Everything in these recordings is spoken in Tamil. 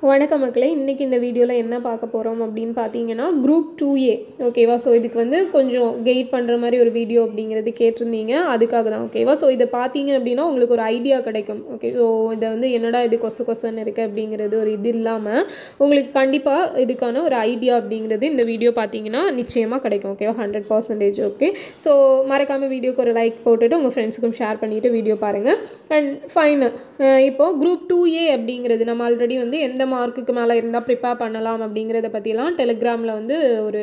வணக்கம் மக்களே, இன்றைக்கி இந்த வீடியோவில் என்ன பார்க்க போகிறோம் அப்படின்னு பார்த்தீங்கன்னா குரூப் 2A ஓகேவா. ஸோ இதுக்கு வந்து கொஞ்சம் கைட் பண்ணுற மாதிரி ஒரு வீடியோ அப்படிங்கிறது கேட்டிருந்தீங்க, அதுக்காக தான் ஓகேவா. ஸோ இதை பார்த்தீங்க அப்படின்னா உங்களுக்கு ஒரு ஐடியா கிடைக்கும். ஓகே, ஸோ இதை வந்து என்னடா இது கொசன்னு இருக்குது அப்படிங்கிறது ஒரு இது இல்லாமல் உங்களுக்கு கண்டிப்பாக இதுக்கான ஒரு ஐடியா அப்படிங்கிறது இந்த வீடியோ பார்த்தீங்கன்னா நிச்சயமாக கிடைக்கும் ஓகேவா, 100%. ஓகே, ஸோ மறக்காமல் வீடியோக்கு ஒரு லைக் போட்டுட்டு உங்கள் ஃப்ரெண்ட்ஸுக்கும் ஷேர் பண்ணிவிட்டு வீடியோ பாருங்கள். அண்ட் ஃபைன், இப்போது குரூப் 2A அப்படிங்கிறது நம்ம ஆல்ரெடி வந்து எந்த மார்க்குக்கு மேலே இருந்தால் ப்ரிப்பேர் பண்ணலாம் அப்படிங்கிறத பற்றிலாம் டெலிகிராமில் வந்து ஒரு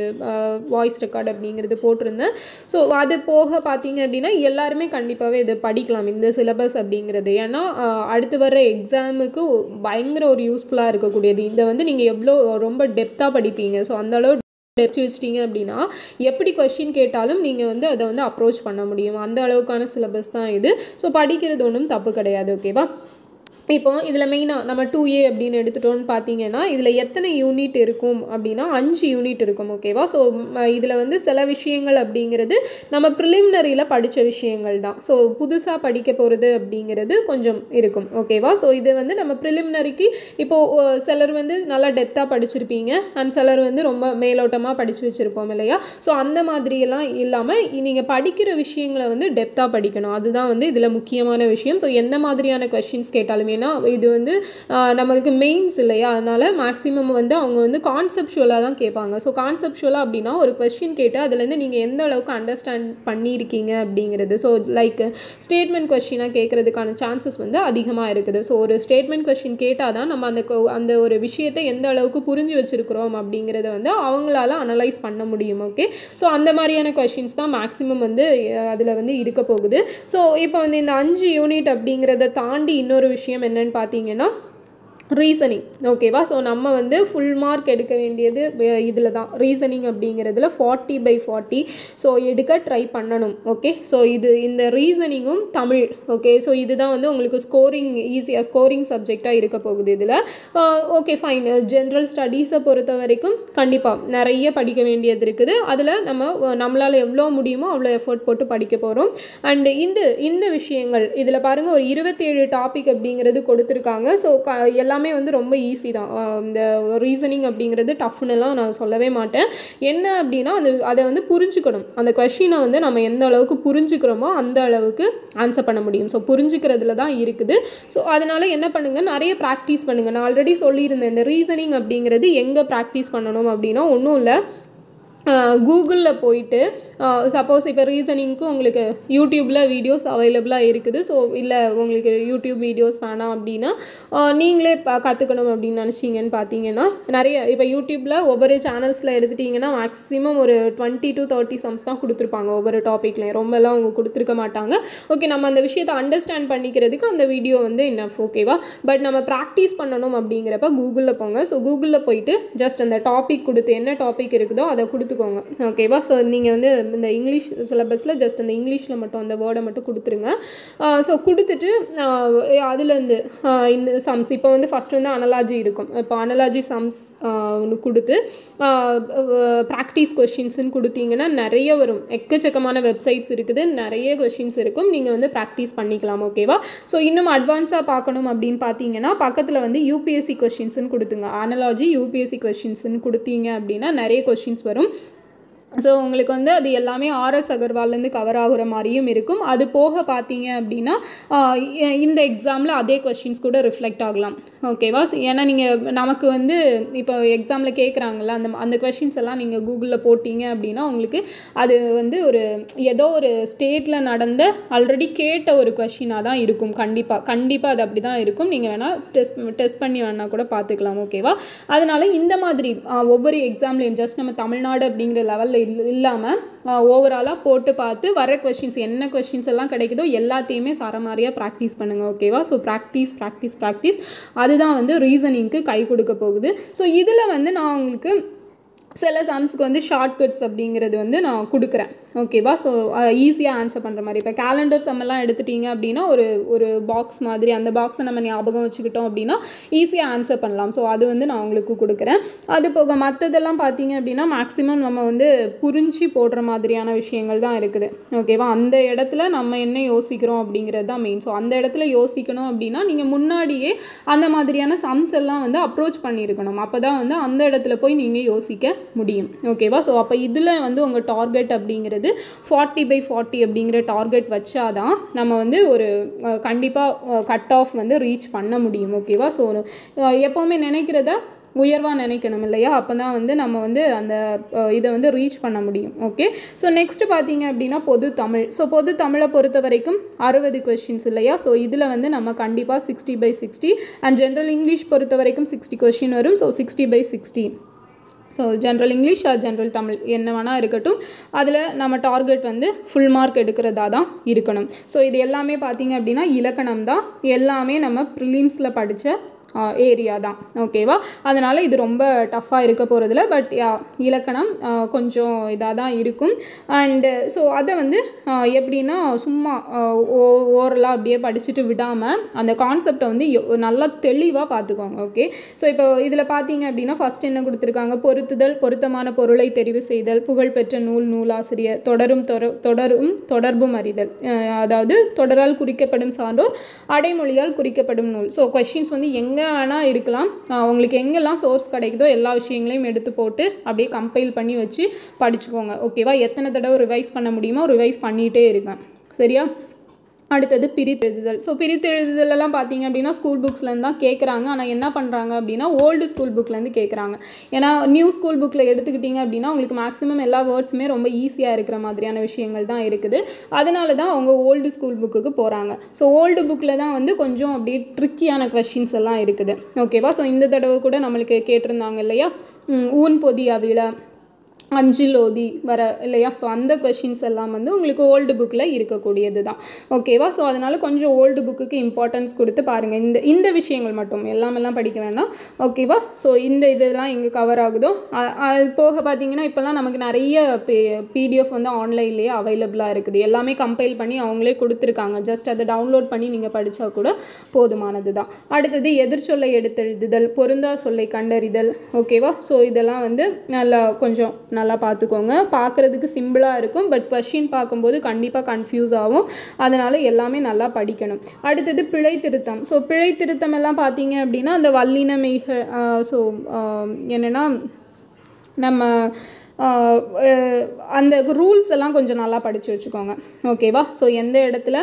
வாய்ஸ் ரெக்கார்ட் அப்படிங்கிறது போட்டிருந்தேன். ஸோ அது போக பார்த்தீங்க அப்படின்னா எல்லாருமே கண்டிப்பாகவே இது படிக்கலாம், இந்த சிலபஸ் அப்படிங்கிறது. ஏன்னா அடுத்து வர்ற எக்ஸாமுக்கு பயங்கர ஒரு யூஸ்ஃபுல்லாக இருக்கக்கூடியது. இதை வந்து நீங்கள் எவ்வளோ ரொம்ப டெப்த்தாக படிப்பீங்க, ஸோ அந்தளவு டெப்த் வச்சிட்டிங்க அப்படின்னா எப்படி கொஸ்டின் கேட்டாலும் நீங்கள் வந்து அதை வந்து அப்ரோச் பண்ண முடியும். அந்த அளவுக்கான சிலபஸ் தான் இது. ஸோ படிக்கிறது ஒன்றும் தப்பு கிடையாது ஓகேவா. இப்போ இதில் மெயினாக நம்ம 2A அப்படின்னு எடுத்துட்டோன்னு பார்த்தீங்கன்னா இதில் எத்தனை யூனிட் இருக்கும் அப்படின்னா 5 யூனிட் இருக்கும் ஓகேவா. ஸோ இதில் வந்து சில விஷயங்கள் அப்படிங்கிறது நம்ம ப்ரிலிமினரியில் படித்த விஷயங்கள் தான். ஸோ புதுசாக படிக்க போகிறது அப்படிங்கிறது கொஞ்சம் இருக்கும் ஓகேவா. ஸோ இது வந்து நம்ம ப்ரிலிமினரிக்கு இப்போது சிலர் வந்து நல்லா டெப்த்தாக படிச்சிருப்பீங்க அண்ட் சிலர் வந்து ரொம்ப மேலோட்டமாக படித்து வச்சுருப்போம் இல்லையா. ஸோ அந்த மாதிரியெல்லாம் இல்லாமல் நீங்கள் படிக்கிற விஷயங்களை வந்து டெப்த்தாக படிக்கணும், அதுதான் வந்து இதில் முக்கியமான விஷயம். ஸோ எந்த மாதிரியான கொஸ்டின்ஸ் கேட்டாலுமே, ஏன்னா இது வந்து நம்மளுக்கு மெயின்ஸ் இல்லையா, அதனால் மேக்ஸிமம் வந்து அவங்க வந்து கான்செப்சுவலாக தான் கேட்பாங்க. ஸோ கான்செப்சுவலாக அப்படின்னா ஒரு கொஸ்டின் கேட்டு அதுலேருந்து நீங்கள் எந்த அளவுக்கு அண்டர்ஸ்டாண்ட் பண்ணியிருக்கீங்க அப்படிங்கிறது. ஸோ லைக் ஸ்டேட்மெண்ட் கொஸ்டினாக கேட்குறதுக்கான சான்சஸ் வந்து அதிகமாக இருக்குது. ஸோ ஒரு ஸ்டேட்மெண்ட் கொஸ்டின் கேட்டால் தான் நம்ம அந்த ஒரு விஷயத்தை எந்த அளவுக்கு புரிஞ்சு வச்சுருக்கிறோம் அப்படிங்கிறத வந்து அவங்களால அனலைஸ் பண்ண முடியும். ஓகே, ஸோ அந்த மாதிரியான கொஸ்டின்ஸ் தான் மேக்ஸிமம் வந்து அதில் வந்து இருக்க போகுது. ஸோ இப்போ வந்து இந்த 5 யூனிட் அப்படிங்கிறத தாண்டி இன்னொரு விஷயம் என்னன்னு பார்த்தீங்கன்னா ரீசனிங் ஓகேவா. ஸோ நம்ம வந்து ஃபுல் மார்க் எடுக்க வேண்டியது இதில் தான், ரீசனிங் அப்படிங்கிறதுல 40/40 ஸோ எடுக்க ட்ரை பண்ணணும். ஓகே, ஸோ இந்த ரீசனிங்கும் தமிழ். ஓகே, ஸோ இதுதான் வந்து உங்களுக்கு ஈஸியாக ஸ்கோரிங் சப்ஜெக்டாக இருக்க போகுது இதில். ஓகே ஃபைன், ஜென்ரல் ஸ்டடீஸை பொறுத்த வரைக்கும் கண்டிப்பாக நிறைய படிக்க வேண்டியது இருக்குது. அதில் நம்மளால் எவ்வளோ முடியுமோ அவ்வளோ எஃபர்ட் போட்டு படிக்க போகிறோம். அண்டு இந்த விஷயங்கள் இதில் பாருங்கள், ஒரு 27 டாபிக் அப்படிங்கிறது கொடுத்துருக்காங்க. ஸோ எல்லாமே வந்து ரொம்ப ஈஸி தான். இந்த ரீசனிங் அப்படிங்கிறது டஃப்னுலாம் நான் சொல்லவே மாட்டேன். என்ன அப்படின்னா அதை வந்து புரிஞ்சுக்கணும். அந்த கொஸ்டினை வந்து நம்ம எந்த அளவுக்கு புரிஞ்சுக்கிறோமோ அந்த அளவுக்கு ஆன்சர் பண்ண முடியும். ஸோ புரிஞ்சுக்கிறதுல தான் இருக்குது. ஸோ அதனால் என்ன பண்ணுங்கள், நிறைய ப்ராக்டிஸ் பண்ணுங்கள். நான் ஆல்ரெடி சொல்லியிருந்தேன், இந்த ரீசனிங் அப்படிங்கிறது எங்கே ப்ராக்டிஸ் பண்ணணும் அப்படின்னா ஒன்றும் இல்லை, கூகுளில் போயிட்டு சப்போஸ் இப்போ ரீசனிங்க்கு உங்களுக்கு யூடியூப்பில் வீடியோஸ் அவைலபிளாக இருக்குது. ஸோ இல்லை உங்களுக்கு யூடியூப் வீடியோஸ் வேணாம் அப்படின்னா நீங்களே கற்றுக்கணும் அப்படின்னு நினச்சிங்கன்னு பார்த்தீங்கன்னா நிறைய இப்போ யூடியூப்பில் ஒவ்வொரு சேனல்ஸில் எடுத்துட்டிங்கன்னா மேக்ஸிமம் ஒரு 20 to 30 சம்ஸ் தான் கொடுத்துருப்பாங்க ஒவ்வொரு டாப்பிக்லையும், ரொம்பலாம் அவங்க கொடுத்துருக்க மாட்டாங்க. ஓகே, நம்ம அந்த விஷயத்தை அண்டர்ஸ்டாண்ட் பண்ணிக்கிறதுக்கு அந்த வீடியோ வந்து என்னஃப் ஓகேவா. பட் நம்ம ப்ராக்டிஸ் பண்ணணும் அப்படிங்கிறப்ப கூகுளில் போங்க. ஸோ கூகுளில் போயிட்டு ஜஸ்ட் அந்த டாபிக் கொடுத்து என்ன டாபிக் இருக்குதோ அதை கொடுத்துக்கோங்க ஓகேவா. ஸோ நீங்கள் வந்து இந்த இங்கிலீஷ் சிலபஸில் ஜஸ்ட் அந்த இங்கிலீஷில் மட்டும் அந்த வேர்டை மட்டும் கொடுத்துருங்க. ஸோ கொடுத்துட்டு அதுலேருந்து இந்த சம்ஸ் இப்போ வந்து ஃபஸ்ட் வந்து அனலாஜி இருக்கும். இப்போ அனலாஜி சம்ஸ் ஒன்று கொடுத்து ப்ராக்டிஸ் கொஷின்ஸ்ன்னு கொடுத்தீங்கன்னா நிறைய வரும், எக்கச்சக்கமான வெப்சைட்ஸ் இருக்குது, நிறைய கொஷின்ஸ் இருக்கும், நீங்கள் வந்து ப்ராக்டிஸ் பண்ணிக்கலாம் ஓகேவா. ஸோ இன்னும் அட்வான்ஸாக பார்க்கணும் அப்படின்னு பார்த்தீங்கன்னா பக்கத்தில் வந்து யூபிஎஸ்சி கொஷின்ஸ்ன்னு கொடுத்துங்க. அனலாஜி யூபிஎஸ்சி கொஷின்ஸ்ன்னு கொடுத்தீங்க அப்படின்னா நிறைய கொஷின்ஸ் வரும். ஸோ உங்களுக்கு வந்து அது எல்லாமே RS அகர்வால்லேருந்து கவர் ஆகுற மாதிரியும் இருக்கும். அது போக பார்த்தீங்க அப்படின்னா இந்த எக்ஸாமில் அதே கொஷின்ஸ் கூட ரிஃப்ளெக்ட் ஆகலாம் ஓகேவா. ஏன்னா நீங்கள் நமக்கு வந்து இப்போ எக்ஸாமில் கேட்குறாங்கல்ல அந்த கொஷின்ஸ் எல்லாம் நீங்கள் கூகுளில் போட்டிங்க அப்படின்னா உங்களுக்கு அது வந்து ஏதோ ஒரு ஸ்டேட்டில் நடந்த ஆல்ரெடி கேட்ட ஒரு கொஷினாக தான் இருக்கும். கண்டிப்பாக அது அப்படி தான் இருக்கும். நீங்கள் வேணால் டெஸ்ட் பண்ணி வேணால் கூட பார்த்துக்கலாம் ஓகேவா. அதனால் இந்த மாதிரி ஒவ்வொரு எக்ஸாம்லேயும் ஜஸ்ட் நம்ம தமிழ்நாடு அப்படிங்கிற லெவலில் இல்லாமல் ஓவராலாக போட்டு பார்த்து வர கொஷின்ஸ் என்ன கொஷின்ஸ் எல்லாம் கிடைக்குதோ எல்லாத்தையுமே சரமாரியாக ப்ராக்டிஸ் பண்ணுங்கள் ஓகேவா. ஸோ ப்ராக்டிஸ் அதுதான் வந்து ரீசனிங்க்கு கை கொடுக்க போகுது. ஸோ இதில் வந்து நான் உங்களுக்கு சில சம்ஸ்க்கு வந்து ஷார்ட்கட்ஸ் அப்படிங்கிறது வந்து நான் கொடுக்குறேன் ஓகேவா. ஸோ ஈஸியாக ஆன்சர் பண்ணுற மாதிரி இப்போ கேலண்டர் சம்மெல்லாம் எடுத்துட்டிங்க அப்படின்னா ஒரு பாக்ஸ் மாதிரி அந்த பாக்ஸை நம்ம ஞாபகம் வச்சுக்கிட்டோம் அப்படின்னா ஈஸியாக ஆன்சர் பண்ணலாம். ஸோ அது வந்து நான் உங்களுக்கு கொடுக்குறேன். அது போக மற்றதெல்லாம் பார்த்தீங்க அப்படின்னா மேக்ஸிமம் நம்ம வந்து புரிஞ்சு போடுற மாதிரியான விஷயங்கள் தான் இருக்குது ஓகேவா. அந்த இடத்துல நம்ம என்ன யோசிக்கிறோம் அப்படிங்கிறது தான் மெயின். ஸோ அந்த இடத்துல யோசிக்கணும் அப்படின்னா நீங்கள் முன்னாடியே அந்த மாதிரியான சம்ஸ் எல்லாம் வந்து அப்ரோச் பண்ணியிருக்கணும். அப்போ தான் வந்து அந்த இடத்துல போய் நீங்கள் யோசிக்க முடியும் ஓகேவா. ஸோ அப்போ இதில் வந்து உங்கள் டார்கெட் அப்படிங்கிறது 40/40 அப்படிங்கிற டார்கெட் வச்சாதான் நம்ம வந்து ஒரு கண்டிப்பாக கட் ஆஃப் வந்து ரீச் பண்ண முடியும் ஓகேவா. ஸோ எப்போவுமே நினைக்கிறத உயர்வாக நினைக்கணும் இல்லையா. அப்போ தான் வந்து நம்ம வந்து அந்த இதை வந்து ரீச் பண்ண முடியும் ஓகே. ஸோ நெக்ஸ்ட்டு பார்த்தீங்க அப்படின்னா பொது தமிழ். ஸோ பொது தமிழை பொறுத்த வரைக்கும் 60 கொஷின்ஸ் இல்லையா. ஸோ இதில் வந்து நம்ம கண்டிப்பாக 60/60 அண்ட் ஜென்ரல் இங்கிலீஷ் பொறுத்த வரைக்கும் 60 கொஷின் வரும். So 60/60. So general English or general Tamil என்ன வேணால் இருக்கட்டும், அதில் நம்ம டார்கெட் வந்து ஃபுல் மார்க் எடுக்கிறதா தான் இருக்கணும். ஸோ இது எல்லாமே பார்த்திங்க அப்படின்னா இலக்கணம் தான், எல்லாமே நம்ம ப்ரிலிம்ஸில் படித்த ஏரியா தான் ஓகேவா. அதனால் இது ரொம்ப டஃப்பாக இருக்க போகிறதில்ல. பட் இலக்கணம் கொஞ்சம் இதாக தான் இருக்கும். அண்டு ஸோ அதை வந்து எப்படின்னா சும்மா ஓரலாக அப்படியே படிச்சுட்டு விடாமல் அந்த கான்செப்டை வந்து நல்லா தெளிவாக பார்த்துக்கோங்க ஓகே. ஸோ இப்போ இதில் பார்த்தீங்க அப்படின்னா ஃபஸ்ட் என்ன கொடுத்துருக்காங்க, பொருத்துதல், பொருத்தமான பொருளை தெரிவு செய்தல், புகழ்பெற்ற நூலாசிரியர், தொடர்பும் அறிதல், அதாவது தொடரால் குறிக்கப்படும் சான்றோர், அடைமொழியால் குறிக்கப்படும் நூல். ஸோ கொஸ்டின்ஸ் வந்து எங்கே ஆனால் இருக்கலாம், உங்களுக்கு எங்கெல்லாம் சோர்ஸ் கிடைக்குதோ எல்லா விஷயங்களையும் எடுத்து போட்டு அப்படியே கம்பைல் பண்ணி வச்சு படிச்சுக்கோங்க ஓகேவா. எத்தனை தடவை ரிவைஸ் பண்ண முடியுமோ ரிவைஸ் பண்ணிகிட்டே இருக்கேன் சரியா. அடுத்தது பிரித்தெழுதுதல். ஸோ பிரித்தெழுதுதலெல்லாம் பார்த்தீங்க அப்படின்னா ஸ்கூல் புக்ஸ்லேருந்து தான் கேட்குறாங்க. ஆனால் என்ன பண்ணுறாங்க அப்படின்னா ஓல்டு ஸ்கூல் புக்லேருந்து கேட்குறாங்க. ஏன்னா நியூ ஸ்கூல் புக்கில் எடுத்துக்கிட்டிங்க அப்படின்னா உங்களுக்கு மேக்ஸிமம் எல்லா வேர்ட்ஸுமே ரொம்ப ஈஸியாக இருக்கிற மாதிரியான விஷயங்கள் தான் இருக்குது. அதனால தான் அவங்க ஓல்டு ஸ்கூல் புக்குக்கு போகிறாங்க. ஸோ ஓல்டு புக்கில் தான் வந்து கொஞ்சம் அப்படியே ட்ரிக்கியான கொஸ்டின்ஸ் எல்லாம் இருக்குது ஓகேவா. ஸோ இந்த தடவை கூட நம்மளுக்கு கேட்டிருந்தாங்க இல்லையா, ஊன் பொதி அவிழ, அஞ்சில் ஓதி வர இல்லையா. ஸோ அந்த கொஷின்ஸ் எல்லாம் வந்து உங்களுக்கு ஓல்டு புக்கில் இருக்கக்கூடியது தான் ஓகேவா. ஸோ அதனால் கொஞ்சம் ஓல்டு புக்குக்கு இம்பார்ட்டன்ஸ் கொடுத்து பாருங்கள். இந்த விஷயங்கள் மட்டும் எல்லாமெல்லாம் படிக்க வேண்டாம் ஓகேவா. ஸோ இதெல்லாம் எங்கே கவர் ஆகுதோ அது போக பார்த்தீங்கன்னா இப்போல்லாம் நமக்கு நிறைய பிடிஎஃப் வந்து ஆன்லைன்லேயே அவைலபிளாக இருக்குது. எல்லாமே கம்பைல் பண்ணி அவங்களே கொடுத்துருக்காங்க. ஜஸ்ட் அதை டவுன்லோட் பண்ணி நீங்கள் படித்தா கூட போதுமானது தான். அடுத்தது எதிர்ச்சொல்லை எடுத்தெழுதுதல், பொருந்தா சொல்லை கண்டறிதல் ஓகேவா. ஸோ இதெல்லாம் வந்து கொஞ்சம் நல்லா பார்த்துக்கோங்க. பார்க்குறதுக்கு சிம்பிளாக இருக்கும், பட் கொஷின் பார்க்கும்போது கண்டிப்பாக கன்ஃபியூஸ் ஆகும். அதனால் எல்லாமே நல்லா படிக்கணும். அடுத்தது பிழை திருத்தம். ஸோ பிழை திருத்தம் எல்லாம் பார்த்தீங்க அப்படின்னா அந்த வல்லின மெய்க ஸோ என்னென்னா நம்ம அந்த ரூல்ஸ் எல்லாம் கொஞ்சம் நல்லா படித்து வச்சுக்கோங்க ஓகேவா. ஸோ எந்த இடத்துல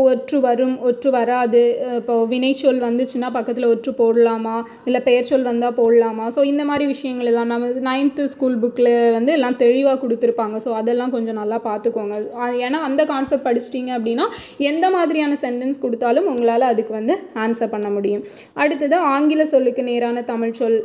ஒற்று வரும் ஒற்று வராது, இப்போ வினைச்சொல் வந்துச்சுன்னா பக்கத்தில் ஒற்று போடலாமா, இல்லை பெயர் சொல் வந்தால் போடலாமா. ஸோ இந்த மாதிரி விஷயங்கள் எல்லாம் நம்ம 9th ஸ்கூல் புக்கில் வந்து எல்லாம் தெளிவாக கொடுத்துருப்பாங்க. ஸோ அதெல்லாம் கொஞ்சம் நல்லா பார்த்துக்கோங்க. ஏன்னா அந்த கான்செப்ட் படிச்சிட்டிங்க அப்படின்னா எந்த மாதிரியான சென்டென்ஸ் கொடுத்தாலும் உங்களால் அதுக்கு வந்து ஆன்சர் பண்ண முடியும். அடுத்தது ஆங்கில சொல்லுக்கு நேரான தமிழ் சொல்,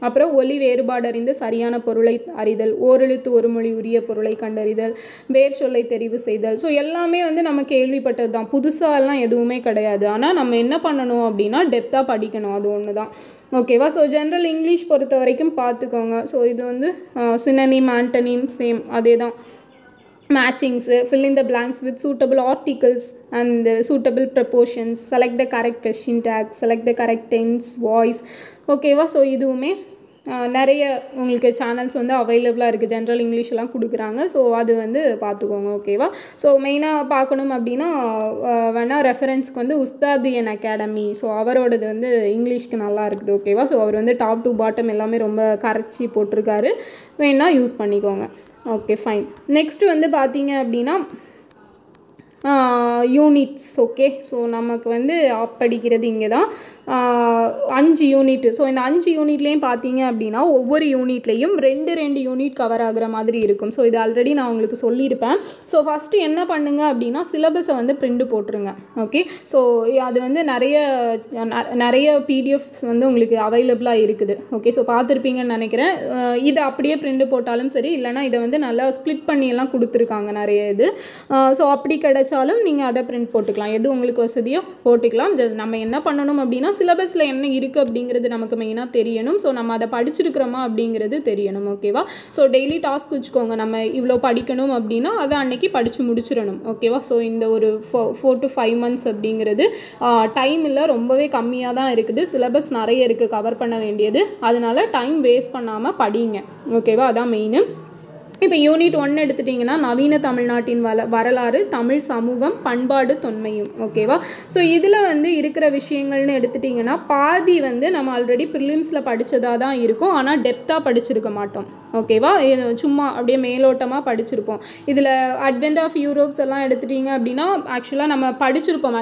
அப்புறம் ஒலி வேறுபாடு அறிந்து சரியான பொருளை அறிதல், ஓரெழுத்து ஒரு மொழி உரிய பொருளை கண்டறிதல், வேர் சொல்லை தெரிவு செய்தல். ஸோ எல்லாமே வந்து நம்ம கேள்விப்பட்டது தான், புதுசாலாம் எதுவுமே கிடையாது. ஆனால் நம்ம என்ன பண்ணணும் அப்படின்னா டெப்த்தாக படிக்கணும், அது ஒன்று தான் ஓகேவா. ஸோ ஜென்ரல் இங்கிலீஷ் பொறுத்த வரைக்கும் பார்த்துக்கோங்க. ஸோ இது வந்து சினனிம், ஆண்டனிம் சேம் அதே தான். matchings, fill in the blanks with suitable articles and suitable proportions, select the correct question tag, select the correct tense, voice ஓகேவா. ஸோ இதுவுமே நிறைய உங்களுக்கு சேனல்ஸ் வந்து அவைலபிளாக இருக்குது, ஜென்ரல் இங்கிலீஷ்லாம் கொடுக்குறாங்க. ஸோ அது வந்து பார்த்துக்கோங்க ஓகேவா. ஸோ மெயினாக பார்க்கணும் அப்படின்னா வேணால் ரெஃபரன்ஸ்க்கு வந்து உஸ்தாதியன் அகாடமி, ஸோ அவரோடது வந்து இங்கிலீஷ்க்கு நல்லா இருக்குது ஓகேவா. ஸோ அவர் வந்து டாப் டு பாட்டம் எல்லாமே ரொம்ப கரைச்சி போட்டிருக்காரு, வேணால் யூஸ் பண்ணிக்கோங்க ஓகே ஃபைன். நெக்ஸ்ட்டு வந்து பார்த்தீங்க அப்படின்னா யூனிட்ஸ் ஓகே. ஸோ நமக்கு வந்து படிக்கிறது இங்கே தான் 5 யூனிட்டு. ஸோ இந்த 5 யூனிட்லேயும் பார்த்தீங்க அப்படின்னா ஒவ்வொரு யூனிட்லேயும் 2 யூனிட் கவர் ஆகிற மாதிரி இருக்கும். ஸோ இது ஆல்ரெடி நான் உங்களுக்கு சொல்லியிருப்பேன். ஸோ ஃபஸ்ட்டு என்ன பண்ணுங்க அப்படின்னா சிலபஸை வந்து பிரிண்ட் போட்டுருங்க ஓகே. ஸோ அது வந்து நிறைய பிடிஎஃப்ஸ் வந்து உங்களுக்கு அவைலபிளாக இருக்குது ஓகே. ஸோ பார்த்துருப்பீங்கன்னு நினைக்கிறேன். இதை அப்படியே பிரிண்ட் போட்டாலும் சரி, இல்லைனா இதை வந்து நல்லா ஸ்ப்ளிட் பண்ணியெல்லாம் கொடுத்துருக்காங்க நிறைய இது. ஸோ அப்படி கிடைச்சாலும் நீங்கள் அதை பிரிண்ட் போட்டுக்கலாம், எது உங்களுக்கு வசதியோ போட்டுக்கலாம். ஜஸ்ட் நம்ம என்ன பண்ணணும் அப்படின்னா சிலபஸில் என்ன இருக்குது அப்படிங்கிறது நமக்கு மெயினாக தெரியணும். ஸோ நம்ம அதை படிச்சிருக்கிறோமா அப்படிங்கிறது தெரியணும். ஓகேவா? ஸோ டெய்லி டாஸ்க் வச்சுக்கோங்க. நம்ம இவ்வளோ படிக்கணும் அப்படின்னா அதை அன்னைக்கு படித்து முடிச்சிடணும். ஓகேவா? ஸோ இந்த ஒரு 4 to 5 months அப்படிங்கிறது டைம் இல்லை, ரொம்பவே கம்மியாக தான் இருக்குது. சிலபஸ் நிறைய இருக்குது கவர் பண்ண வேண்டியது. அதனால டைம் வேஸ்ட் பண்ணாமல் படிங்க. ஓகேவா? அதான் மெயின். இப்போ யூனிட் 1 எடுத்துட்டிங்கன்னா நவீன தமிழ்நாட்டின் வரலாறு, தமிழ் சமூகம், பண்பாடு, தொன்மையும். ஓகேவா? ஸோ இதில் வந்து இருக்கிற விஷயங்கள்னு எடுத்துட்டிங்கன்னா பாதி வந்து நம்ம ஆல்ரெடி ப்ரிலிம்ஸில் படித்ததாக தான் இருக்கும். ஆனால் டெப்த்தாக படிச்சிருக்க மாட்டோம். ஓகேவா? சும்மா அப்படியே மேலோட்டமாக படிச்சிருப்போம். இதில் அட்வென்ட் ஆஃப் யூரோப்ஸ் எல்லாம் எடுத்துட்டிங்க அப்படின்னா ஆக்சுவலாக நம்ம படிச்சிருப்போம்.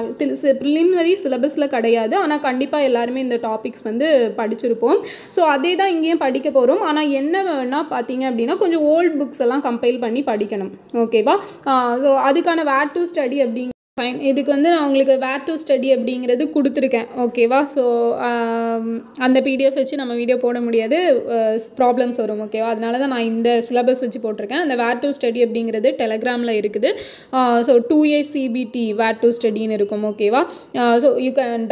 ப்ரிலிமினரி சிலபஸில் கிடையாது, ஆனால் கண்டிப்பாக எல்லாருமே இந்த டாபிக்ஸ் வந்து படிச்சிருப்போம். ஸோ அதே தான் இங்கேயும் படிக்க போகிறோம். ஆனால் என்ன வேணால் பார்த்தீங்க அப்படின்னா கொஞ்சம் ஓல்ட் புக்ஸ் எல்லாம் கம்பைல் பண்ணி படிக்கணும். ஓகேவா? ஸோ அதுக்கான வேர் டு ஸ்டடி அப்படிங்க ஃபைன். இதுக்கு வந்து நான் உங்களுக்கு வேர் டு ஸ்டடி அப்படிங்கிறது கொடுத்துருக்கேன். ஓகேவா? ஸோ அந்த பிடிஎஃப் வச்சு நம்ம வீடியோ போட முடியாது, ப்ராப்ளம்ஸ் வரும். ஓகேவா? அதனால தான் நான் இந்த சிலபஸ் வச்சு போட்டிருக்கேன். அந்த வேர் டு ஸ்டடி அப்படிங்கிறது டெலகிராமில் இருக்குது. So 2A CBT where to ஸ்டடின்னு இருக்கும். ஓகேவா? ஸோ யூ கேன்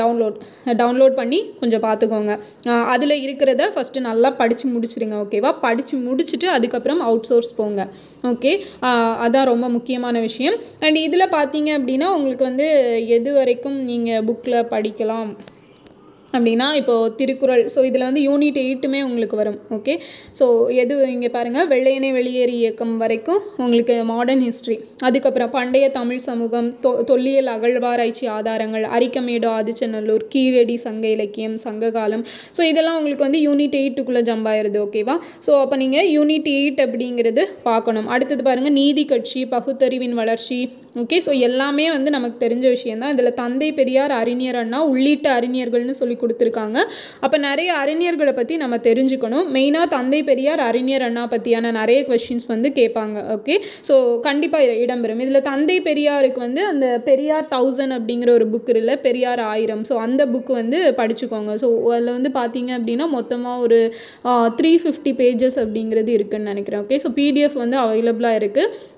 டவுன்லோட் பண்ணி கொஞ்சம் பார்த்துக்கோங்க. அதில் இருக்கிறத ஃபஸ்ட்டு நல்லா படித்து முடிச்சுடுங்க. ஓகேவா? படித்து முடிச்சுட்டு அதுக்கப்புறம் அவுட் சோர்ஸ் போங்க. ஓகே, அதான் ரொம்ப முக்கியமான விஷயம். அண்ட் இதில் பார்த்தீங்க அப்படின்னா உங்களுக்கு வந்து எது வரைக்கும் நீங்கள் புக்கில் படிக்கலாம் அப்படின்னா இப்போது திருக்குறள். ஸோ இதில் வந்து யூனிட் 8மே உங்களுக்கு வரும். ஓகே, ஸோ எது இங்கே பாருங்கள், வெள்ளையனே வெளியேறு இயக்கம் வரைக்கும் உங்களுக்கு மாடர்ன் ஹிஸ்ட்ரி. அதுக்கப்புறம் பண்டைய தமிழ் சமூகம், தொல்லியல் அகழ்வாராய்ச்சி ஆதாரங்கள், அரிக்கமேடு, ஆதிச்சநல்லூர், கீழடி, சங்க இலக்கியம், சங்ககாலம். ஸோ இதெல்லாம் உங்களுக்கு வந்து யூனிட் 8க்குள்ளே ஜம்ப் ஆயிடுது. ஓகேவா? ஸோ அப்போ நீங்கள் யூனிட் 8 அப்படிங்கிறது பார்க்கணும். அடுத்தது பாருங்கள், நீதி கட்சி, பகுத்தறிவின் வளர்ச்சி. ஓகே, ஸோ எல்லாமே வந்து நமக்கு தெரிஞ்ச விஷயந்தான். இதில் தந்தை பெரியார், அறிஞர் அண்ணா உள்ளிட்ட அறிஞர்கள்னு சொல்லி கொடுத்துருக்காங்க. அப்போ நிறைய அறிஞர்களை பற்றி நம்ம தெரிஞ்சுக்கணும். மெயினாக தந்தை பெரியார், அறிஞர் அண்ணா பற்றியான நிறைய கொஸ்டின்ஸ் வந்து கேட்பாங்க. ஓகே, ஸோ கண்டிப்பாக இடம்பெறும். இதில் தந்தை பெரியாருக்கு வந்து அந்த பெரியார் 1000 அப்படிங்கிற ஒரு புக் இல்லை, பெரியார் 1000. ஸோ அந்த புக்கு வந்து படிச்சுக்கோங்க. ஸோ அதில் வந்து பார்த்தீங்க அப்படின்னா மொத்தமாக ஒரு 350 pages அப்படிங்கிறது இருக்குதுன்னு நினைக்கிறேன். ஓகே, ஸோ பிடிஎஃப் வந்து அவைலபிளாக இருக்குது.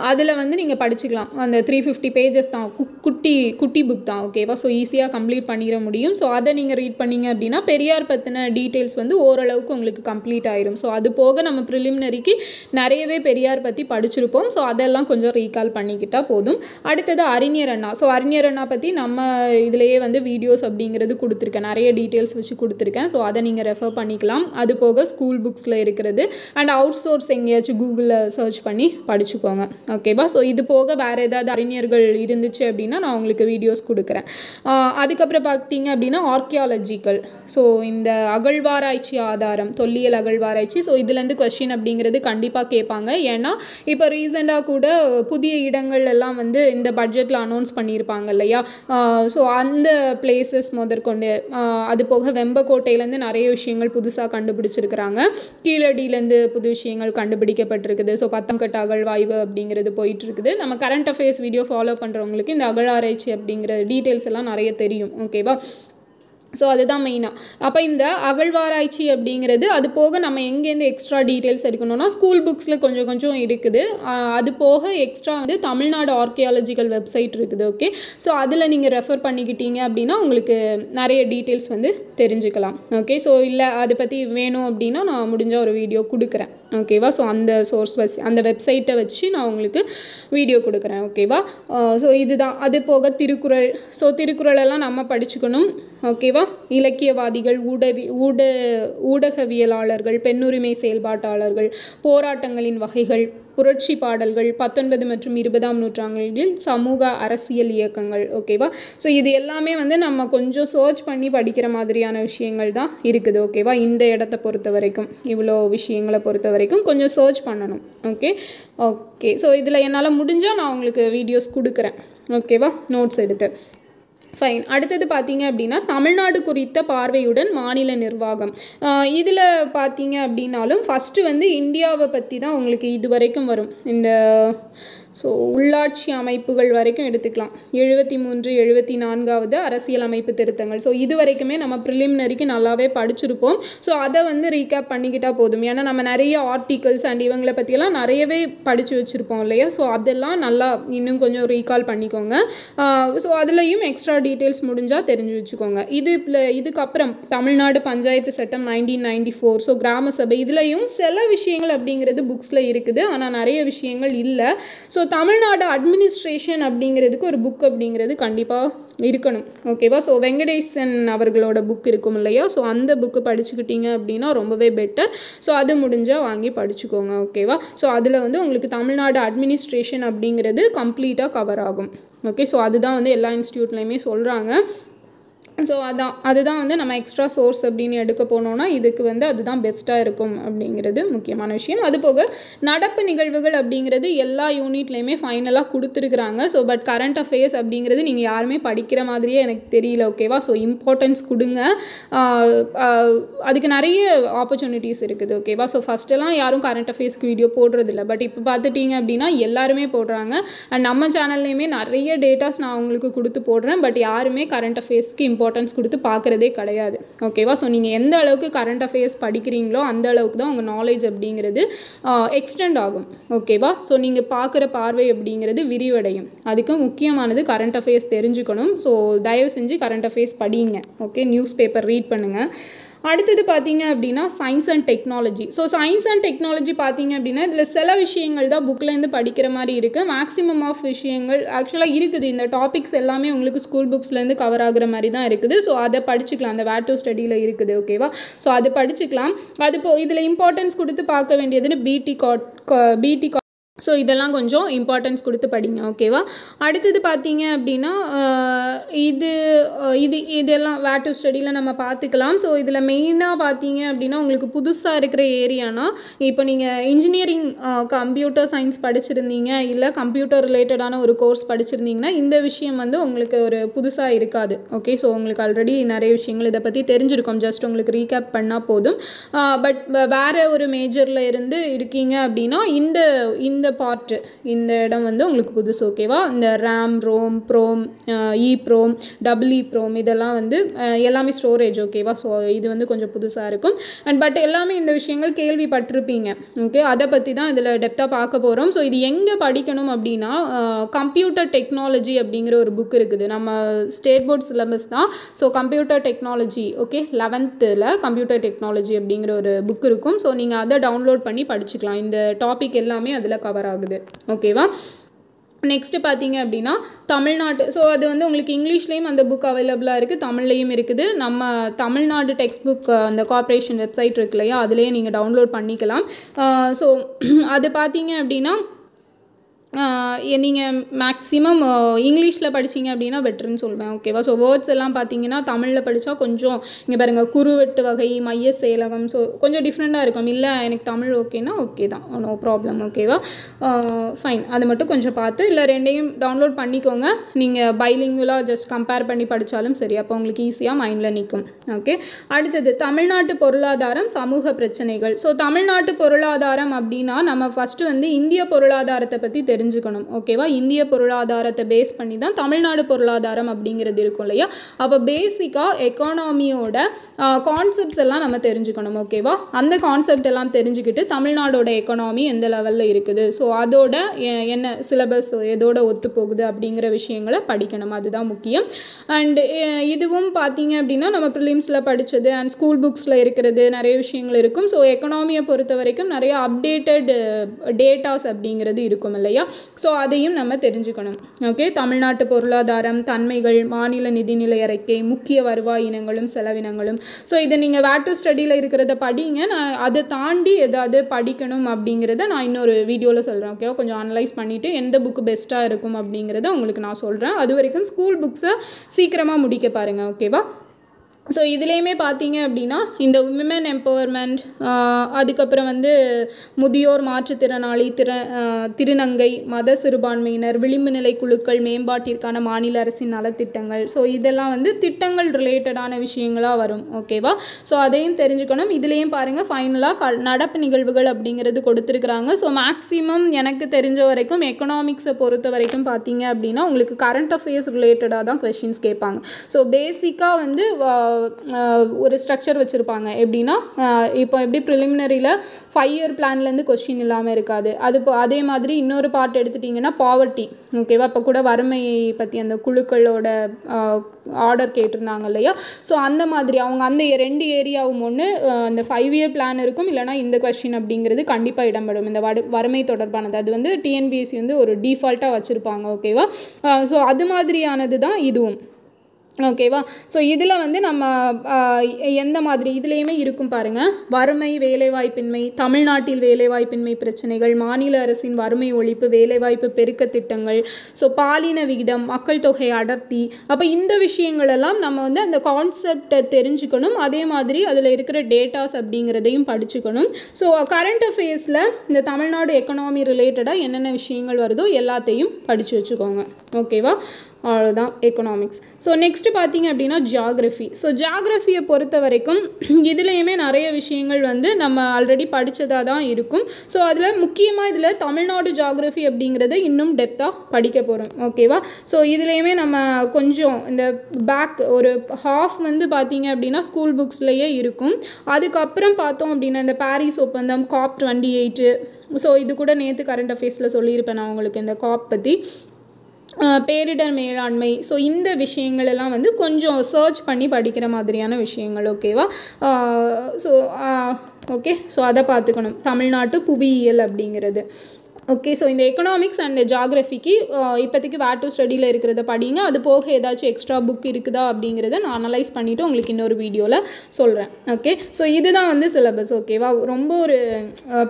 அதில் வந்து நீங்கள் படிச்சுக்கலாம். அந்த 350 pages தான், குட்டி புக் தான். ஓகேவா? ஸோ ஈஸியாக கம்ப்ளீட் பண்ணிட முடியும். ஸோ அதை நீங்கள் ரீட் பண்ணிங்க அப்படின்னா பெரியார் பற்றின டீட்டெயில்ஸ் வந்து ஓரளவுக்கு உங்களுக்கு கம்ப்ளீட் ஆயிரும். ஸோ அது போக நம்ம ப்ரிலிமினரிக்கு நிறையவே பெரியார் பற்றி படிச்சிருப்போம். ஸோ அதெல்லாம் கொஞ்சம் ரீகால் பண்ணிக்கிட்டால் போதும். அடுத்தது அறிஞர் அண்ணா. ஸோ அறிஞர் அண்ணா பற்றி நம்ம இதிலேயே வந்து வீடியோஸ் அப்படிங்கிறது கொடுத்துருக்கேன், நிறைய டீட்டெயில்ஸ் வச்சு கொடுத்துருக்கேன். ஸோ அதை நீங்கள் ரெஃபர் பண்ணிக்கலாம். அது போக ஸ்கூல் புக்ஸில் இருக்கிறது அண்ட் அவுட் சோர்ஸ் எங்கேயாச்சும் கூகுளில் சர்ச் பண்ணி படிச்சுக்கோங்க. ஓகேவா? ஸோ இது போக வேறு ஏதாவது அறிஞர்கள் இருந்துச்சு அப்படின்னா நான் உங்களுக்கு வீடியோஸ் கொடுக்குறேன். அதுக்கப்புறம் பார்த்தீங்க அப்படின்னா ஆர்கியாலஜிக்கல். ஸோ இந்த அகழ்வாராய்ச்சி ஆதாரம், தொல்லியல் அகழ்வாராய்ச்சி. ஸோ இதுலேருந்து கொஸ்டின் அப்படிங்கிறது கண்டிப்பாக கேட்பாங்க. ஏன்னா இப்போ ரீசெண்டாக கூட புதிய இடங்கள் எல்லாம் வந்து இந்த பட்ஜெட்டில் அனௌன்ஸ் பண்ணியிருப்பாங்க இல்லையா? ஸோ அந்த பிளேசஸ் முதற்கொண்டு, அது போக வெம்பக்கோட்டையிலேருந்து நிறைய விஷயங்கள் புதுசாக கண்டுபிடிச்சிருக்கிறாங்க. கீழடியிலேருந்து புது விஷயங்கள் கண்டுபிடிக்கப்பட்டிருக்குது. ஸோ 10ஆம் கட்ட அகழ்வாய்வு அப்படிங்கிறது போயிட்டு இருக்குது. நம்ம கரண்ட் அஃபேர்ஸ் வீடியோ ஃபாலோ பண்ணுறவங்களுக்கு இந்த அகழாராய்ச்சி அப்படிங்கிற டீட்டெயில்ஸ் எல்லாம் நிறைய தெரியும். ஓகேவா? ஸோ அதுதான் மெயினாக. அப்போ இந்த அகழ்வாராய்ச்சி அப்படிங்கிறது அது போக நம்ம எங்கேருந்து எக்ஸ்ட்ரா டீட்டெயில்ஸ் எடுக்கணும்னா ஸ்கூல் புக்ஸில் கொஞ்சம் இருக்குது. அது போக எக்ஸ்ட்ரா வந்து தமிழ்நாடு ஆர்கியாலஜிக்கல் வெப்சைட் இருக்குது. ஓகே, ஸோ அதில் நீங்கள் ரெஃபர் பண்ணிக்கிட்டீங்க அப்படின்னா உங்களுக்கு நிறைய டீட்டெயில்ஸ் வந்து தெரிஞ்சுக்கலாம். ஓகே, ஸோ இல்லை அதை பற்றி வேணும் அப்படின்னா நான் முடிஞ்ச ஒரு வீடியோ கொடுக்குறேன். ஓகேவா? ஸோ அந்த சோர்ஸ் வச்சு அந்த வெப்சைட்டை வச்சு நான் உங்களுக்கு வீடியோ கொடுக்குறேன். ஓகேவா? ஸோ இதுதான். அது போக திருக்குறள். ஸோ திருக்குறளெல்லாம் நம்ம படிச்சுக்கணும். ஓகேவா? இலக்கியவாதிகள், ஊடகவியலாளர்கள், பெண்ணுரிமை செயல்பாட்டாளர்கள், போராட்டங்களின் வகைகள், புரட்சி பாடல்கள், 19 மற்றும் 20ஆம் நூற்றாண்டில் சமூக அரசியல் இயக்கங்கள். ஓகேவா? ஸோ இது எல்லாமே வந்து நம்ம கொஞ்சம் சர்ச் பண்ணி படிக்கிற மாதிரியான விஷயங்கள் தான் இருக்குது. ஓகேவா? இந்த இடத்த பொறுத்த வரைக்கும், இவ்வளோ விஷயங்களை பொறுத்த வரைக்கும் கொஞ்சம் சர்ச் பண்ணணும். ஓகே, ஸோ இதில் என்னால் முடிஞ்சால் நான் உங்களுக்கு வீடியோஸ் கொடுக்குறேன். ஓகேவா? நோட்ஸ் எடுத்து. ஃபைன். அடுத்தது பார்த்தீங்க அப்படின்னா தமிழ்நாடு குறித்த பார்வையுடன் மாநில நிர்வாகம். இதில் பார்த்தீங்க அப்படின்னாலும் ஃபஸ்ட்டு வந்து இந்தியாவை பற்றி தான் உங்களுக்கு இது வரைக்கும் வரும். இந்த ஸோ உள்ளாட்சி அமைப்புகள் வரைக்கும் எடுத்துக்கலாம். 73 74வது அரசியல் அமைப்பு திருத்தங்கள். ஸோ இது வரைக்குமே நம்ம ப்ரிலிமினரிக்கு நல்லாவே படிச்சிருப்போம். ஸோ அதை வந்து ரீகேப் பண்ணிக்கிட்டால் போதும். ஏன்னா நம்ம நிறைய ஆர்டிகல்ஸ் அண்ட் இவங்களை பற்றியெல்லாம் நிறையவே படித்து வச்சுருப்போம் இல்லையா. ஸோ அதெல்லாம் நல்லா இன்னும் கொஞ்சம் ரீகால் பண்ணிக்கோங்க. ஸோ அதுலேயும் எக்ஸ்ட்ரா டீட்டெயில்ஸ் முடிஞ்சால் தெரிஞ்சு வச்சுக்கோங்க. இதுக்கப்புறம் தமிழ்நாடு பஞ்சாயத்து சட்டம் 1994, ஸோ கிராம சபை, இதுலேயும் சில விஷயங்கள் அப்படிங்கிறது புக்ஸில் இருக்குது, ஆனால் நிறைய விஷயங்கள் இல்லை. ஸோ தமிழ்நாடு அட்மினிஸ்ட்ரேஷன் அப்படிங்கிறதுக்கு ஒரு புக் அப்படிங்கிறது கண்டிப்பாக இருக்கணும். ஓகேவா. ஸோ வெங்கடேசன் அவர்களோட புக் இருக்கும் இல்லையா. ஸோ அந்த புக்கு படிச்சுக்கிட்டீங்க அப்படின்னா ரொம்பவே பெட்டர். ஸோ அது முடிஞ்சால் வாங்கி படிச்சுக்கோங்க. ஓகேவா. ஸோ அதில் வந்து உங்களுக்கு தமிழ்நாடு அட்மினிஸ்ட்ரேஷன் அப்படிங்கிறது கம்ப்ளீட்டாக கவர் ஆகும். ஓகே. ஸோ அதுதான் வந்து எல்லா இன்ஸ்டியூட்லேயுமே சொல்கிறாங்க. ஸோ அதுதான் வந்து நம்ம எக்ஸ்ட்ரா சோர்ஸ் அப்படின்னு எடுக்க போனோம்னா இதுக்கு வந்து அதுதான் பெஸ்ட்டாக இருக்கும் அப்படிங்கிறது முக்கியமான விஷயம். அதுபோக நடப்பு நிகழ்வுகள் அப்படிங்கிறது எல்லா யூனிட்லேயுமே ஃபைனலாக கொடுத்துருக்குறாங்க. ஸோ பட் கரண்ட் அஃபேர்ஸ் அப்படிங்கிறது நீங்கள் யாருமே படிக்கிற மாதிரியே எனக்கு தெரியல. ஓகேவா. ஸோ இம்பார்ட்டன்ஸ் கொடுங்க. அதுக்கு நிறைய ஆப்பர்ச்சுனிட்டிஸ் இருக்குது. ஓகேவா. ஸோ ஃபஸ்ட்டெல்லாம் யாரும் கரண்ட் அஃபேர்ஸ்க்கு வீடியோ போடுறதில்ல. பட் இப்போ பார்த்துட்டிங்க அப்படின்னா எல்லாருமே போடுறாங்க. அண்ட் நம்ம சேனல்லையுமே நிறைய டேட்டாஸ் நான் உங்களுக்கு கொடுத்து போடுறேன். பட் யாருமே கரண்ட் அஃபேர்ஸ்க்கு இம்பார்ட்டன்ஸ் கொடுத்து பார்க்குறதே கிடையாது. ஓகேவா. ஸோ நீங்கள் எந்த அளவுக்கு கரண்ட் அஃபேர்ஸ் படிக்கிறீங்களோ அந்த அளவுக்கு தான் உங்கள் நாலேஜ் அப்படிங்கிறது எக்ஸ்டெண்ட் ஆகும். ஓகேவா. ஸோ நீங்கள் பார்க்குற பார்வை அப்படிங்கிறது விரிவடையும். அதுக்கு முக்கியமானது கரண்ட் அஃபேர்ஸ் தெரிஞ்சுக்கணும். ஸோ தயவு செஞ்சு கரண்ட் அஃபேர்ஸ் படிங்க. ஓகே. நியூஸ் பேப்பர் ரீட் பண்ணுங்கள். அடுத்தது பார்த்தீங்க அப்படின்னா science and technology. So science and technology பார்த்தீங்க அப்படின்னா இதில் சில விஷயங்கள் தான் புக்லேருந்து படிக்கிற மாதிரி இருக்குது. மேக்ஸிமம் ஆஃப் விஷயங்கள் ஆக்சுவலாக இருக்குது. இந்த டாபிக்ஸ் எல்லாமே உங்களுக்கு ஸ்கூல் புக்ஸ்லேருந்து கவர் ஆகுற மாதிரி தான் இருக்குது. ஸோ அதை படிச்சுக்கலாம். அந்த வேர் டு ஸ்டடியில் இருக்குது. ஓகேவா. ஸோ அதை படிச்சுக்கலாம். இதில் இம்பார்ட்டன்ஸ் கொடுத்து பார்க்க வேண்டியதுன்னு பிடி ஸோ இதெல்லாம் கொஞ்சம் இம்பார்ட்டன்ஸ் கொடுத்து படிங்க. ஓகேவா. அடுத்தது பார்த்தீங்க அப்படின்னா இதெல்லாம் வேர் டு ஸ்டடியில் நம்ம பார்த்துக்கலாம். ஸோ இதில் மெயினாக பார்த்தீங்க அப்படின்னா உங்களுக்கு புதுசாக இருக்கிற ஏரியானா இப்போ நீங்கள் இன்ஜினியரிங் கம்ப்யூட்டர் சயின்ஸ் படிச்சிருந்தீங்க இல்லை கம்ப்யூட்டர் ரிலேட்டடான ஒரு கோர்ஸ் படிச்சிருந்தீங்கன்னா இந்த விஷயம் வந்து உங்களுக்கு ஒரு புதுசாக இருக்காது. ஓகே. ஸோ உங்களுக்கு ஆல்ரெடி நிறைய விஷயங்கள் இதை பற்றி தெரிஞ்சிருக்கும். ஜஸ்ட் உங்களுக்கு ரீகேப் பண்ணால் போதும். பட் வேறு ஒரு மேஜரில் இருந்து இருக்கீங்க அப்படின்னா இந்த பார்ட் இந்த இடம் வந்து உங்களுக்கு புதுசு. ஓகேவா. இந்த RAM, ROM, PROM, PROM, PROM இதெல்லாம் வந்து எல்லாமே ஸ்டோரேஜ். ஓகேவா. ஸோ இது வந்து கொஞ்சம் புதுசாக இருக்கும். பட் எல்லாமே இந்த விஷயங்கள் கேள்விப்பட்டிருப்பீங்க. ஓகே. அதை பற்றி தான் இதில் டெப்த்தாக பார்க்க போகிறோம். ஸோ இது எங்கே படிக்கணும் அப்படின்னா கம்ப்யூட்டர் டெக்னாலஜி அப்படிங்கிற ஒரு புக் இருக்குது. நம்ம ஸ்டேட் போர்ட் சிலபஸ் தான். So computer technology. Okay. 11th computer technology அப்படிங்கிற ஒரு புக் இருக்கும். ஸோ நீங்கள் அதை டவுன்லோட் பண்ணி படிச்சுக்கலாம். இந்த டாபிக் எல்லாமே அதில் கவர் ஆகுது. ஓகேவா. நெக்ஸ்ட்டு பார்த்தீங்க அப்படின்னா தமிழ்நாட்டு. ஸோ அது வந்து உங்களுக்கு இங்கிலீஷ்லேயும் அந்த புக் அவைலபிளாக இருக்குது, தமிழ்லேயும் இருக்குது. நம்ம தமிழ்நாடு டெக்ஸ்ட் புக் அந்த கார்ப்பரேஷன் வெப்சைட் இருக்கு இல்லையா, அதுலேயே நீங்கள் டவுன்லோட் பண்ணிக்கலாம். ஸோ அது பார்த்தீங்க அப்படின்னா நீங்கள் மேக்ஸிமம் இங்கிலீஷில் படிச்சிங்க அப்படின்னா பெட்டர்னு சொல்வேன். ஓகேவா. ஸோ வேர்ட்ஸ் எல்லாம் பார்த்தீங்கன்னா தமிழில் படித்தா கொஞ்சம் இங்கே பாருங்கள் குறுவெட்டு வகை, மைய செயலகம், ஸோ கொஞ்சம் டிஃப்ரெண்ட்டாக இருக்கும். இல்லை எனக்கு தமிழ் ஓகேனா ஓகே தான், நோ ப்ராப்ளம். ஓகேவா. ஃபைன். அது மட்டும் கொஞ்சம் பார்த்து இல்லை ரெண்டையும் டவுன்லோட் பண்ணிக்கோங்க. நீங்கள் பைலிங்குவலாக ஜஸ்ட் கம்பேர் பண்ணி படித்தாலும் சரி. அப்போ உங்களுக்கு ஈஸியாக மைண்டில் நிற்கும். ஓகே. அடுத்தது தமிழ்நாட்டு பொருளாதாரம், சமூக பிரச்சனைகள். ஸோ தமிழ்நாட்டு பொருளாதாரம் அப்படின்னா நம்ம ஃபஸ்ட்டு வந்து இந்திய பொருளாதாரத்தை பற்றி தெரிஞ்சுக்கணும். ஓகேவா. இந்திய பொருளாதாரத்தை பேஸ் பண்ணி தான் தமிழ்நாடு பொருளாதாரம் அப்படிங்கிறது இருக்கும் இல்லையா. அப்போ பேசிக்காக எக்கானமியோட கான்செப்ட்ஸ் எல்லாம் நம்ம தெரிஞ்சுக்கணும். ஓகேவா. அந்த கான்செப்ட் எல்லாம் தெரிஞ்சுக்கிட்டு தமிழ்நாடோட எக்கானமி எந்த லெவலில் இருக்குது, ஸோ அதோட என்ன சிலபஸ் எதோட ஒத்து போகுது அப்படிங்கிற விஷயங்களை படிக்கணும். அதுதான் முக்கியம். அண்ட் இதுவும் பார்த்தீங்க அப்படின்னா நம்ம ப்ரிலிம்ஸில் படித்தது அண்ட் ஸ்கூல் புக்ஸில் இருக்கிறது நிறைய விஷயங்கள் இருக்கும். ஸோ எக்கனாமியை பொறுத்த வரைக்கும் நிறைய அப்டேட்டட் டேட்டாஸ் அப்படிங்கிறது இருக்கும் இல்லையா. ஸோ அதையும் நம்ம தெரிஞ்சுக்கணும். ஓகே. தமிழ்நாட்டு பொருளாதாரம், தன்மைகள், மாநில நிதிநிலை அறிக்கை, முக்கிய வருவாய் இனங்களும் செலவினங்களும். ஸோ இதை நீங்கள் வேர் டு ஸ்டடியில் இருக்கிறத படிங்க. நான் அதை தாண்டி எதாவது படிக்கணும் அப்படிங்கிறத நான் இன்னொரு வீடியோவில் சொல்கிறேன். ஓகேவா. கொஞ்சம் அனலைஸ் பண்ணிவிட்டு எந்த புக்கு பெஸ்ட்டாக இருக்கும் அப்படிங்கிறத உங்களுக்கு நான் சொல்கிறேன். அது வரைக்கும் ஸ்கூல் புக்ஸை சீக்கிரமாக முடிக்க பாருங்கள். ஓகேவா. ஸோ இதுலேயுமே பார்த்தீங்க அப்படின்னா இந்த விமன் எம்பவர்மெண்ட், அதுக்கப்புறம் வந்து முதியோர், மாற்றுத்திறனாளி, திருநங்கை, மத சிறுபான்மையினர், விளிம்பு நிலை குழுக்கள் மேம்பாட்டிற்கான மாநில அரசின் நலத்திட்டங்கள், ஸோ இதெல்லாம் வந்து திட்டங்கள் ரிலேட்டடான விஷயங்களாக வரும். ஓகேவா? ஸோ அதையும் தெரிஞ்சுக்கணும். இதுலேயும் பாருங்கள் ஃபைனலாக நடப்பு நிகழ்வுகள் அப்படிங்கிறது கொடுத்துருக்குறாங்க. ஸோ மேக்ஸிமம் எனக்கு தெரிஞ்ச வரைக்கும் எக்கனாமிக்ஸை பொறுத்த வரைக்கும் பார்த்தீங்க அப்படின்னா உங்களுக்கு கரண்ட் அஃபேர்ஸ் ரிலேட்டடாக தான் கொஷின்ஸ் கேட்பாங்க. ஸோ பேசிக்காக வந்து ஒரு ஸ்ட்ரக்சர் வச்சுருப்பாங்க. எப்படின்னா இப்போ எப்படி ப்ரிலிமினரியில் 5 இயர் பிளான்லேருந்து கொஸ்டின் இல்லாமல் இருக்காது. அதே மாதிரி இன்னொரு பார்ட் எடுத்துட்டிங்கன்னா பாவர்ட்டி. ஓகேவா? இப்போ கூட வறுமையை பற்றி அந்த குழுக்களோட ஆர்டர் கேட்டிருந்தாங்க இல்லையா? ஸோ அந்த மாதிரி அவங்க அந்த 2 ஏரியாவும் ஒன்று அந்த 5 இயர் பிளான் இருக்கும், இல்லைனா இந்த கொஸ்டின் அப்படிங்கிறது கண்டிப்பாக இடம்பெறும். இந்த வறுமை தொடர்பானது அது வந்து டிஎன்பிஎஸ்சி வந்து ஒரு டிஃபால்ட்டாக வச்சுருப்பாங்க. ஓகேவா? ஸோ அது மாதிரியானது தான் இதுவும். ஓகேவா? ஸோ இதில் வந்து நம்ம எந்த மாதிரி இதுலேயுமே இருக்கும் பாருங்கள். வறுமை, வேலைவாய்ப்பின்மை, தமிழ்நாட்டில் வேலைவாய்ப்பின்மை பிரச்சனைகள், மாநில அரசின் வறுமை ஒழிப்பு, வேலைவாய்ப்பு பெருக்க திட்டங்கள், ஸோ பாலின விகிதம், மக்கள் தொகை அடர்த்தி. அப்போ இந்த விஷயங்களெல்லாம் நம்ம வந்து அந்த கான்செப்டை தெரிஞ்சுக்கணும். அதே மாதிரி அதில் இருக்கிற டேட்டாஸ் அப்படிங்கிறதையும் படிச்சுக்கணும். ஸோ கரண்ட் அஃபேர்ஸில் இந்த தமிழ்நாடு எக்கனாமி ரிலேட்டடாக என்னென்ன விஷயங்கள் வருதோ எல்லாத்தையும் படித்து வச்சுக்கோங்க. ஓகேவா? அவ்வளோதான் எக்கனாமிக்ஸ். ஸோ நெக்ஸ்ட்டு பார்த்தீங்க அப்படின்னா ஜியாகிரஃபி. ஸோ ஜியாகிரஃபியை பொறுத்த வரைக்கும் இதுலேயுமே நிறைய விஷயங்கள் வந்து நம்ம ஆல்ரெடி படித்ததாக தான் இருக்கும். ஸோ அதில் முக்கியமாக இதில் தமிழ்நாடு ஜியாகிரஃபி அப்படிங்கிறத இன்னும் டெப்த்தாக படிக்க போகிறோம். ஓகேவா? ஸோ இதுலேயுமே நம்ம கொஞ்சம் இந்த பேக் ஒரு ஹாஃப் வந்து பார்த்தீங்க அப்படின்னா ஸ்கூல் புக்ஸ்லேயே இருக்கும். அதுக்கப்புறம் பார்த்தோம் அப்படின்னா இந்த பாரிஸ் ஒப்பந்தம், COP 28. ஸோ இது கூட நேற்று கரண்ட் அஃபேர்ஸில் சொல்லியிருப்பேன் நான் உங்களுக்கு இந்த COP பற்றி. பேரிடர் மேலாண்மை. ஸோ இந்த விஷயங்கள் எல்லாம் வந்து கொஞ்சம் சர்ச் பண்ணி படிக்கிற மாதிரியான விஷயங்கள். ஓகேவா? ஸோ ஓகே, ஸோ அதை பார்த்துக்கணும். தமிழ்நாட்டு புவியியல் அப்படிங்கிறது. ஓகே, ஸோ இந்த எக்கனாமிக்ஸ் அண்ட் ஜியாகிரஃபிக்கு இப்போதைக்கு வேர் டு ஸ்டடியில் இருக்கிறத படிங்க. அது போக ஏதாச்சும் எக்ஸ்ட்ரா புக் இருக்குதா அப்படிங்கிறத நான் அனலைஸ் பண்ணிவிட்டு உங்களுக்கு இன்னொரு வீடியோவில் சொல்கிறேன். ஓகே, ஸோ இதுதான் வந்து சிலபஸ். ஓகேவா? ரொம்ப ஒரு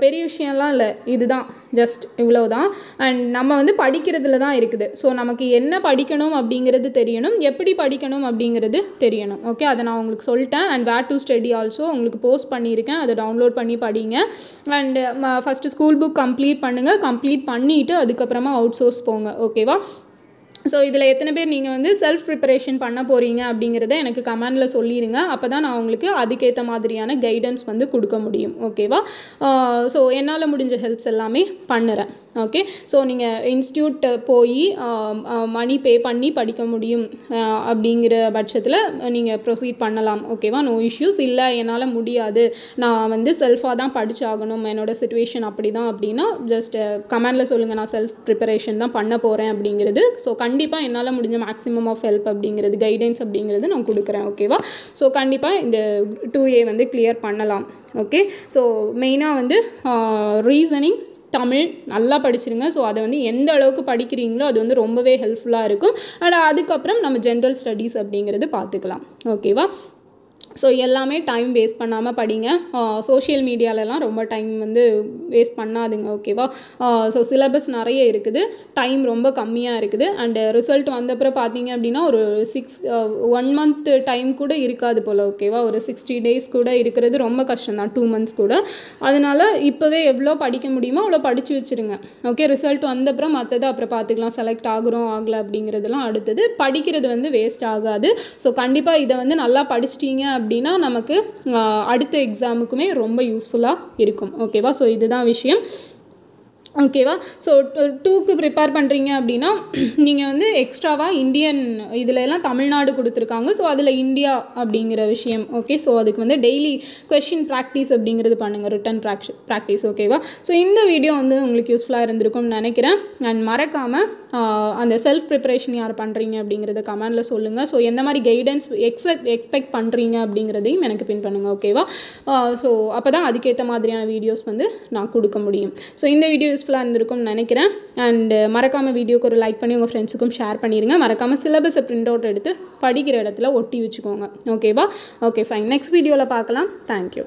பெரிய விஷயம்லாம் இல்லை, இதுதான் ஜஸ்ட் இவ்வளோ தான். அண்ட் நம்ம வந்து படிக்கிறதுல தான் இருக்குது. ஸோ நமக்கு என்ன படிக்கணும் அப்படிங்கிறது தெரியணும், எப்படி படிக்கணும் அப்படிங்கிறது தெரியணும். ஓகே, அதை நான் உங்களுக்கு சொல்லிட்டேன். And where to study also உங்களுக்கு போஸ்ட் பண்ணியிருக்கேன், அதை டவுன்லோட் பண்ணி படிங்க. And first school book complete பண்ணுங்கள். கம்ப்ளீட் பண்ணிவிட்டு அதுக்கப்புறமா அவுட் சோர்ஸ் போங்க. ஓகேவா? ஸோ இதில் எத்தனை பேர் நீங்கள் வந்து செல்ஃப் ப்ரிப்பரேஷன் பண்ண போகிறீங்க அப்படிங்கிறத எனக்கு கமெண்டில் சொல்லிடுங்க. அப்போ தான் நான் உங்களுக்கு அதுக்கேற்ற மாதிரியான கைடன்ஸ் வந்து கொடுக்க முடியும். ஓகேவா? ஸோ என்னால் முடிஞ்ச ஹெல்ப்ஸ் எல்லாமே பண்ணுறேன். ஓகே, ஸோ நீங்கள் இன்ஸ்டியூட் போய் மணி பே பண்ணி படிக்க முடியும் அப்படிங்கிற பட்சத்தில் நீங்கள் ப்ரொசீட் பண்ணலாம். ஓகேவா? No issues. இல்லை என்னால் முடியாது, நான் வந்து செல்ஃபாக தான் படிச்சாகணும், என்னோடய சிச்சுவேஷன் அப்படி தான் அப்படின்னா ஜஸ்ட் கமெண்டில் சொல்லுங்கள், நான் செல்ஃப் ப்ரிப்பரேஷன் தான் பண்ண போகிறேன் அப்படிங்கிறது. ஸோ கண்டிப்பாக என்னால் முடிஞ்ச மேக்ஸிமம் ஆஃப் ஹெல்ப் அப்படிங்கிறது, கைடன்ஸ் அப்படிங்கிறது நான் கொடுக்குறேன். ஓகேவா? ஸோ கண்டிப்பாக இந்த 2A வந்து கிளியர் பண்ணலாம். ஓகே, ஸோ மெயினாக வந்து ரீசனிங், தமிழ் நல்லா படிச்சிருங்க. ஸோ அதை வந்து எந்த அளவுக்கு படிக்கிறீங்களோ அது வந்து ரொம்பவே ஹெல்ப்ஃபுல்லாக இருக்கும். அண்ட் அதுக்கப்புறம் நம்ம ஜென்ரல் ஸ்டடீஸ் அப்படிங்கிறது பார்த்துக்கலாம். ஓகேவா? ஸோ எல்லாமே டைம் வேஸ்ட் பண்ணாமல் படிங்க. சோஷியல் மீடியாலலாம் ரொம்ப டைம் வந்து வேஸ்ட் பண்ணாதுங்க. ஓகேவா? ஸோ சிலபஸ் நிறைய இருக்குது, டைம் ரொம்ப கம்மியாக இருக்குது. அண்டு ரிசல்ட் வந்தப்புறம் பார்த்தீங்க அப்படின்னா ஒரு 1 மந்த் டைம் கூட இருக்காது போல். ஓகேவா? ஒரு 60 days கூட இருக்கிறது ரொம்ப கஷ்டம் தான், 2 months கூட. அதனால் இப்போவே எவ்வளோ படிக்க முடியுமோ அவ்வளோ படித்து வச்சுருங்க. ஓகே, ரிசல்ட் வந்தப்புறம் மற்றது அப்புறம் பார்த்துக்கலாம். செலக்ட் ஆகுறோம் ஆகலை அப்படிங்கிறதுலாம் அடுத்தது. படிக்கிறது வந்து வேஸ்ட் ஆகாது. ஸோ கண்டிப்பாக இதை வந்து நல்லா படிச்சிட்டிங்க அப்படின்னா நமக்கு அடுத்த எக்ஸாமுக்குமே ரொம்ப யூஸ்ஃபுல்லாக இருக்கும். ஓகேவா? ஸோ இதுதான் விஷயம். ஓகேவா? ஸோ 2க்கு ப்ரிப்பேர் பண்ணுறீங்க அப்படின்னா நீங்கள் வந்து எக்ஸ்ட்ராவாக இந்தியன் இதில் எல்லாம் தமிழ்நாடு கொடுத்துருக்காங்க. ஸோ அதில் இந்தியா அப்படிங்கிற விஷயம். ஓகே, ஸோ அதுக்கு வந்து டெய்லி கொஷின் ப்ராக்டிஸ் அப்படிங்கிறது பண்ணுங்கள், ரிட்டன் ப்ராக்டிஸ். ஓகேவா? ஸோ இந்த வீடியோ வந்து உங்களுக்கு யூஸ்ஃபுல்லாக இருந்திருக்கும்னு நினைக்கிறேன். அண்ட் மறக்காமல் அந்த செல்ஃப் ப்ரிப்பரேஷன் யார் பண்ணுறீங்க அப்படிங்கிறத கமெண்டில் சொல்லுங்கள். ஸோ எந்த மாதிரி கைடன்ஸ் எக்ஸ்பெக்ட் பண்ணுறீங்க அப்படிங்கிறதையும் எனக்கு பின் பண்ணுங்கள். ஓகேவா? ஸோ அப்போ தான் அதுக்கேற்ற மாதிரியான வீடியோஸ் வந்து நான் கொடுக்க முடியும். ஸோ இந்த வீடியோ யூஸ்ஃபுல்லாக இருந்திருக்கும்னு நினைக்கிறேன். அண்ட் மறக்காமல் வீடியோக்கு ஒரு லைக் பண்ணி உங்கள் ஃப்ரெண்ட்ஸுக்கும் ஷேர் பண்ணிடுங்க. மறக்காமல் சிலபஸை பிரிண்ட் அவுட் எடுத்து படிக்கிற இடத்துல ஒட்டி வச்சுக்கோங்க. ஓகேவா? Okay, fine. நெக்ஸ்ட் வீடியோவில் பார்க்கலாம். தேங்க்யூ.